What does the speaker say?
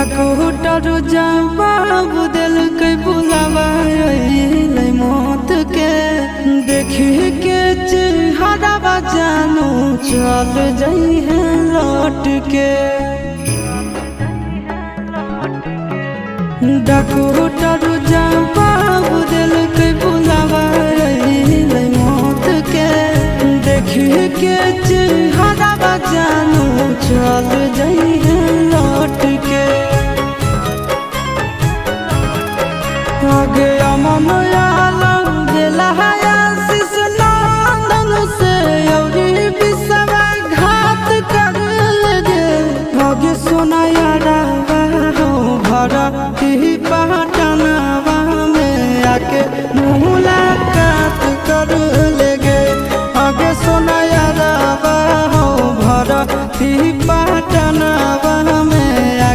Doctor जवाब दिल के बुलावा मौत के देखी के चेहरा जानू चल जाई है लौट के। डॉक्टर जवाब दिल के बुलावा मौत के देखी के चेहरा जानू चल जाई है लौट के। आगे अमन आलम गेला आशीष नंदन से औरी विश्वासघात कर गे। आगे सोना यारा हो भरा ही पटनावा में आके मुलाकात कर